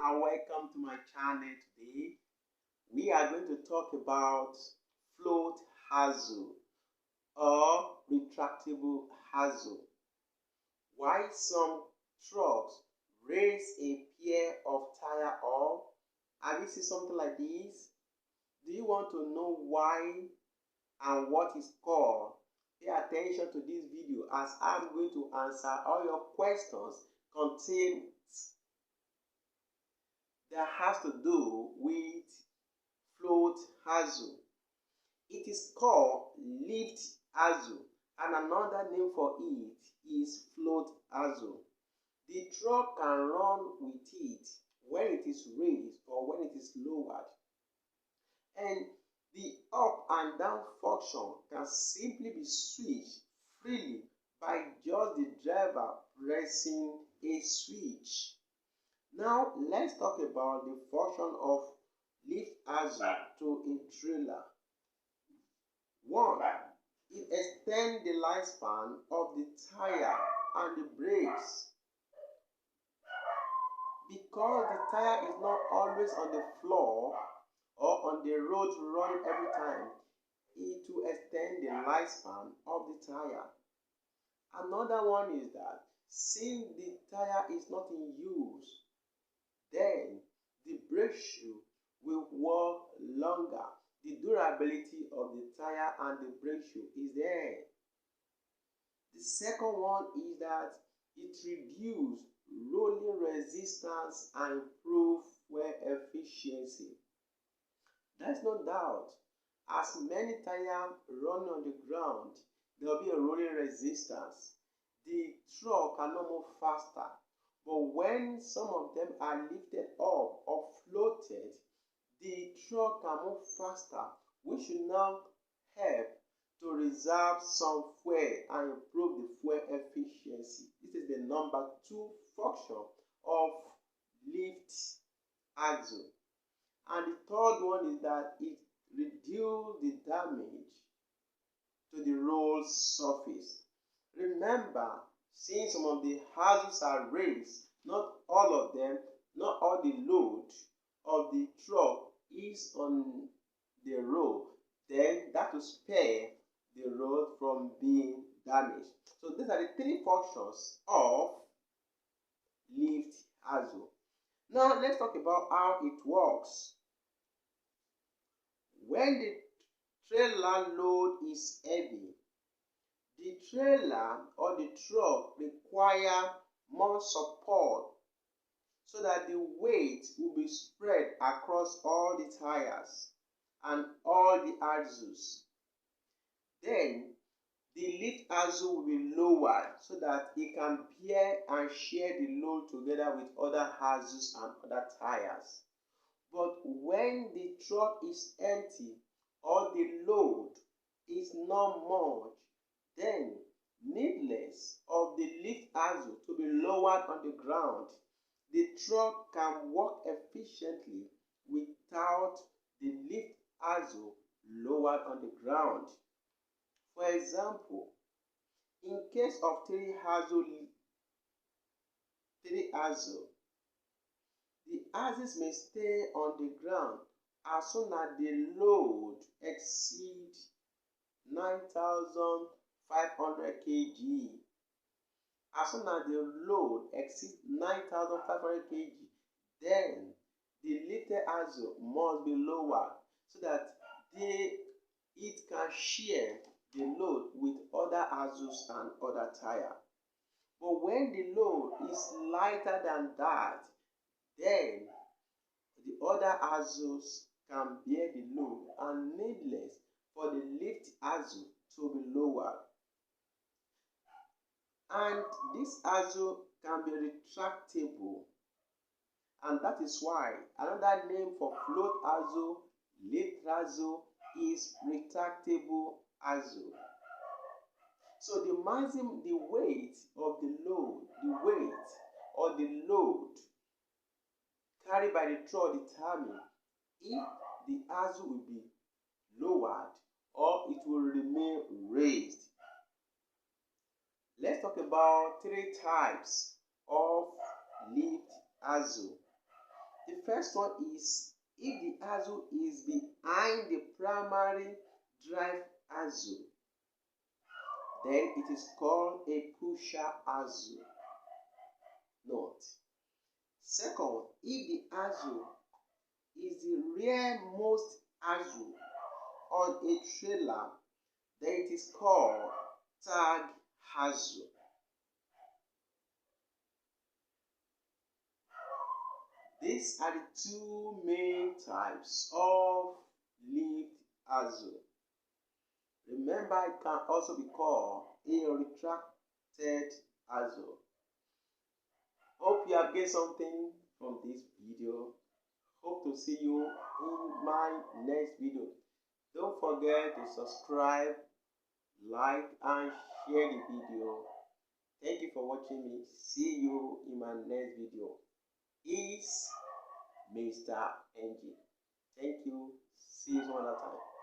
and welcome to my channel today. We are going to talk about float hazle or retractable hazle. Why some trucks raise a pair of tire up. Have you seen something like this? Do you want to know why and what is called? Pay attention to this video as I'm going to answer all your questions contained that has to do with float hazle. It is called lift hazle, and another name for it is float hazle. The truck can run with it when it is raised or when it is lowered, and the up and down function can simply be switched freely by just the driver pressing a switch. Now let's talk about the function of lift hazle to a trailer. 1. It extends the lifespan of the tire and the brakes. Because the tire is not always on the floor or on the road running every time, it will extend the lifespan of the tire. Another one is that since the tire is not in use, then the brake shoe will work longer. The durability of the tire and the brake shoe is there. The second one is that it reduces rolling resistance and improves fuel efficiency. There's no doubt, as many tires run on the ground, there will be a rolling resistance. The truck cannot move faster. But when some of them are lifted up or floated, the truck can move faster, which will now help to reserve some fuel and improve the fuel efficiency. This is the number 2 function of lift axle. And the third one is that it reduces the damage to the road surface. Remember, since some of the houses are raised, not all of them, not all the load of the truck is on the road, then that will spare the road from being damaged. So these are the 3 functions of lift hazle. Now let's talk about how it works. When the trailer load is heavy, the trailer or the truck require more support so that the weight will be spread across all the tires and all the axles. Then the lift axle will be lowered so that it can bear and share the load together with other axles and other tires. But when the truck is empty or the load is not much, then needless of the lift axle to be lowered on the ground, the truck can work efficiently without the lift axle lowered on the ground. For example, in case of 3 axle, the axles may stay on the ground as soon as the load exceeds 9,500 kg. As soon as the load exceeds 9,500 kg, then the lifted axle must be lowered so that it can share the load with other axles and other tires. But when the load is lighter than that, then the other axles can bear the load and needless for the lift axle to be lowered. And this axle can be retractable, and that is why another name for float axle, lift axle, is retractable axle. So the weight of the load, carried by the truck determine if the axle will be lowered or it will remain raised. Let's talk about 3 types of lift axle. The first one is if the axle is behind the primary drive axle, then it is called a pusher axle. Note. Second, if the axle is the rearmost axle on a trailer, then it is called tag axle. These are the two main types of lift axle. Remember, it can also be called a retracted axle. Hope you have gained something from this video. Hope to see you in my next video. Don't forget to subscribe, like and share the video. Thank you for watching me. See you in my next video. Is Mr. NG. Thank you. See you some other time.